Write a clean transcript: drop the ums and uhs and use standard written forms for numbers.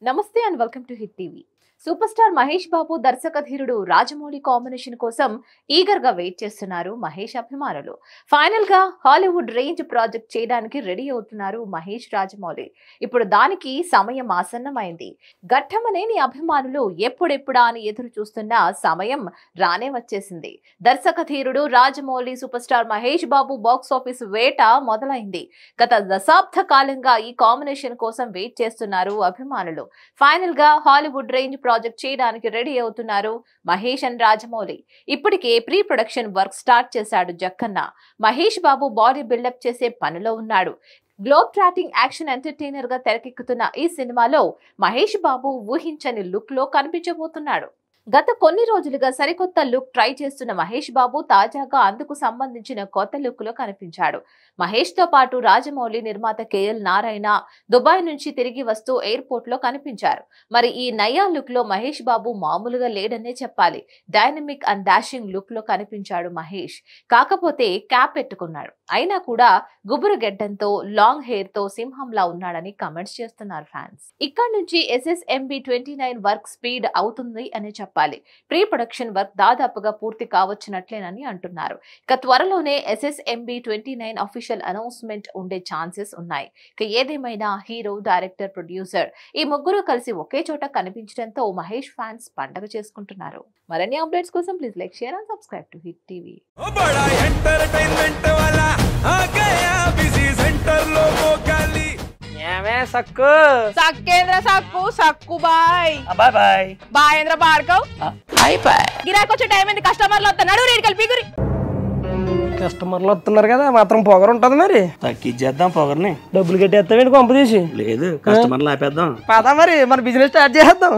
నమస్తే and welcome to hit TV. Super star Mahesh Babu దర్శకధీరుడు Rajamouli combination కోసం ఈగర్ గా వెయిట్ చేస్తున్నారు మహేష్ అభిమానులు. ఫైనల్ గా హాలీవుడ్ రేంజ్ ప్రాజెక్ట్ చేయడానికి రెడీ అవుతున్నారు మహేష్ రాజమౌళి. ఇప్పుడు దానికి సమయం ఆసన్నమైంది. ఘట్టమనేని అభిమానులు ఎప్పుడెప్పుడా అని ఎదురు చూస్తున్న సమయం రానే వచ్చేసింది. దర్శకధీరుడు రాజమౌళి సూపర్ స్టార్ మహేష్ బాబు బాక్స్ ఆఫీస్ వేట మొదలైంది. గత దశాబ్ద కాలంగా ఈ కాంబినేషన్ కోసం వెయిట్ చేస్తున్నారు అభిమానులు. ఫైనల్ గా హాలీవుడ్ రేంజ్ ప్రాజెక్ట్ చేయడానికి రెడీ అవుతున్నారు మహేష్ అండ్ రాజమౌళి. ఇప్పటికే ప్రీ ప్రొడక్షన్ వర్క్ స్టార్ట్ చేశాడు జక్కన్న. మహేష్ బాబు బాడీ బిల్డప్ చేసే పనిలో ఉన్నాడు. గ్లోబ్ ట్రాటింగ్ యాక్షన్ ఎంటర్టైనర్ గా తెరకెక్కుతున్న ఈ సినిమాలో మహేష్ బాబు ఊహించని లుక్ లో కనిపించబోతున్నాడు. గత కొన్ని రోజులుగా సరికొత్త లుక్ ట్రై చేస్తున్న మహేష్ బాబు తాజాగా అందుకు సంబంధించిన కొత్త లుక్ లో కనిపించాడు. మహేష్ తో పాటు రాజమౌళి నిర్మాత కేఎల్ నారాయణ దుబాయ్ నుంచి తిరిగి వస్తూ ఎయిర్పోర్ట్ లో కనిపించారు. మరి ఈ నయా లుక్ లో మహేష్ బాబు మామూలుగా లేడనే చెప్పాలి. డైనమిక్ అండ్ డాషింగ్ లుక్ లో కనిపించాడు మహేష్. కాకపోతే క్యాప్ పెట్టుకున్నాడు. అయినా కూడా గుబురు గెడ్డంతో లాంగ్ హెయిర్ తో సింహంలా ఉన్నాడని కమెంట్స్ చేస్తున్నారు ఫ్యాన్స్. ఇక్కడ నుంచి SSMB 29 వర్క్ స్పీడ్ అవుతుంది అని చెప్పాలి. ప్రీ ప్రొడక్షన్ వర్క్ దాదాపుగా పూర్తి కావచ్చినట్లేనని అంటున్నారు. ఇక త్వరలోనే SSMB 29 అఫీషియల్ అనౌన్స్మెంట్ ఉండే ఛాన్సెస్ ఉన్నాయి. ఇక ఏదేమైనా హీరో, డైరెక్టర్, ప్రొడ్యూసర్ ఈ ముగ్గురు కలిసి ఒకే చోట కనిపించడంతో మహేష్ ఫ్యాన్స్ పండగ చేసుకుంటున్నారు. మరిన్ని అప్డేట్స్ కోసం please like, share and subscribe to hit TV. సక్కు సక్కేంద్ర సక్కు సక్కు బాయ్ బాయ్ బాయ్ బాయేంద్ర భార్గవ్ బాయ్ బాయ్. గిరాకి వచ్చే టైం ఏంది? కస్టమర్లు వస్తున్నాడు, రేటు కలిపి గురి. కస్టమర్లు వస్తున్నారు కదా, మాత్రం పొగరు ఉంటది. మరి తగ్గించేద్దాం పొగర్ని. డబ్బులు కట్టేస్తామేంటి కొంప తీసి? లేదు, కస్టమర్లు ఆపేద్దాం. పదా మరి మన బిజినెస్ స్టార్ట్ చేద్దాం.